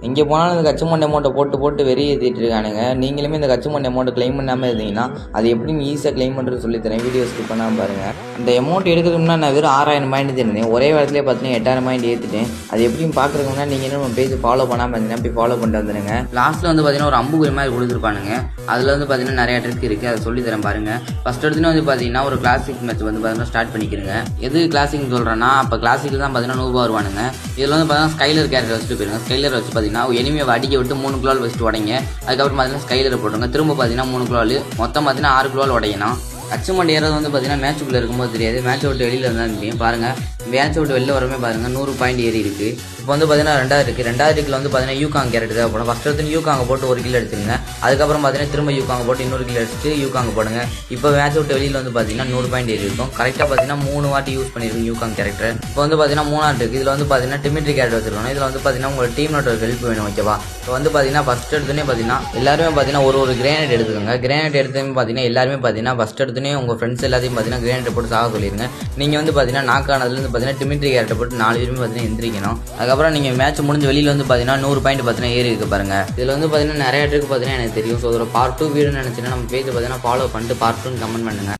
இங்கே போனாலும் இந்த கச்சுமண்டை அமௌண்ட்டை போட்டு வெறியேற்றிட்டு இருக்கானுங்க. நீங்களுமே இந்த கச்சுமண்டை அமௌண்ட்டை கிளைம் பண்ணாமல் இருந்தீங்கன்னா அது எப்படி ஈஸியாக கிளைம் பண்ணுறது சொல்லித்தரேன். வீடியோ ஸ்கிப் பண்ணாமல் பாருங்கள். அந்த அமௌண்ட் எடுக்கிறதுக்கு முன்னாடி நான் வெறும் 6000 பாயிண்ட் இருந்தேன். ஒரே இடத்துல பார்த்தீங்கன்னா 8000 பாயிண்ட் ஏற்றிட்டேன். அது எப்படியும் பார்க்குறதுக்கு முன்னாடி நீங்கள் நம்ம பேஜ் ஃபாலோ பண்ணாமல் இருந்தீங்கன்னா போய் ஃபாலோ பண்ணிட்டு வந்துடுங்க. லாஸ்ட்டில் வந்து பார்த்தீங்கன்னா ஒரு அம்புக்குறி மாதிரி கொடுத்துருப்பானுங்க. அதில் வந்து பார்த்தீங்கன்னா நிறைய ட்ரிக் இருக்குது, அதை சொல்லித்தரேன் பாருங்கள். ஃபஸ்ட் எடுத்துன்னு வந்து பார்த்தீங்கன்னா ஒரு கிளாசிக் மேட்ச் வந்து பார்த்தீங்கன்னா ஸ்டார்ட் பண்ணிக்கிறேங்க. எது கிளாசிக் சொல்கிறேன்னா அப்போ கிளாசிக்கில் தான் பார்த்தீங்கன்னா 100 வருவானுங்க. இதில் வந்து பார்த்தீங்கன்னா ஸ்கைலர் கேரக்டர் வச்சுட்டு போயிருங்க. ஸ்கைலர் வச்சு பார்த்தீங்கன்னா எனிமையை அடிக்க விட்டு 3 குளோல் வச்சுட்டு உடைங்க. அதுக்கப்புறம் பார்த்தீங்கன்னா ஸ்கைலரை போட்டுருங்க. திரும்ப பார்த்தீங்கன்னா 3 குளோல், மொத்தம் பார்த்தீங்கன்னா 6 குளோல் உடையணும். அச்சுமண்டை ஏறது வந்து பார்த்தீங்கன்னா மேட்சுக்குள்ளே இருக்கும்போது தெரியாது, மேட்சை விட்டு வெளியில் இருந்தால் தெரியும். பாருங்கள், மேட்சை விட்டு வெளில வரவே பாருங்கள் 100 பாயிண்ட் ஏறி இருக்குது. இப்போ வந்து பார்த்தீங்கன்னா ரெண்டாவது இருக்குது வந்து பார்த்தீங்கன்னா யூகாங் கேரட் தேவைப்படும். ஃபஸ்ட் எடுத்து யூகாங்க போட்டு ஒரு கில் எடுத்துருங்க. அதுக்கப்புறம் பார்த்தீங்கன்னா திரும்ப யூகாங்க போட்டு இன்னொரு கில் எடுத்துட்டு யூகாங்க போடுங்க. இப்போ மேட்சை விட்டு வெளியில் வந்து பார்த்தீங்கன்னா 100 பாயிண்ட் ஏறி இருக்கும். கரெக்டாக பார்த்தீங்கன்னா 3 வாட்டி யூஸ் பண்ணியிருக்கும் யூகாங் கேரக்டர். இப்போ வந்து பார்த்தீங்கன்னா 3ஆவது இருக்குது. இதில் வந்து பார்த்தீங்கன்னா டிமிட்ரி கேரட் வச்சிருக்கணும். இதில் வந்து பார்த்தீங்கன்னா உங்களோட டீம் நோட் ஹெல்ப் வேணும், ஓகேவா? இப்போ வந்து பார்த்தீங்கன்னா ஃபஸ்ட் எடுத்துனே பார்த்தீங்கன்னா எல்லாருமே பார்த்தீங்கன்னா ஒரு கிரேனேட் எடுத்துக்கோங்க. கிரேனேட் எடுத்துமே பார்த்தீங்கன்னா எல்லாருமே பார்த்தீங்கன்னா ஃபஸ்ட் எடுத்துனே உங்கள் ஃப்ரெண்ட்ஸ் எல்லாத்தையும் பார்த்தீங்கன்னா கிரேனேட் போட்டு சாக சொல்லிடுங்க. நீங்கள் வந்து பார்த்தீங்கன்னா நாக் ஆனதுலேருந்து பார்த்தீங்கன்னா டிமிட்ரி கேரட்டை போட்டு 4 பேருமே பார்த்தீங்கன்னா எந்திரிக்கணும். அதுக்கப்புறம் நீங்கள் மேட்ச் முடிஞ்ச வெளியில் வந்து பார்த்தீங்கன்னா 100 பாயிண்ட் பார்த்தீங்கன்னா ஏறி இருக்கு பாருங்க. இதில் வந்து பார்த்தீங்கன்னா நிறைய ட்ரிக் பார்த்தீங்கன்னா எனக்கு தெரியும். ஸோ ஒரு பார்ட் 2 வீடியோ நினச்சின்னா நம்ம பேஜ் பார்த்தீங்கன்னா ஃபாலோ பண்ணிட்டு பார்ட் 2 கமெண்ட் பண்ணுங்க.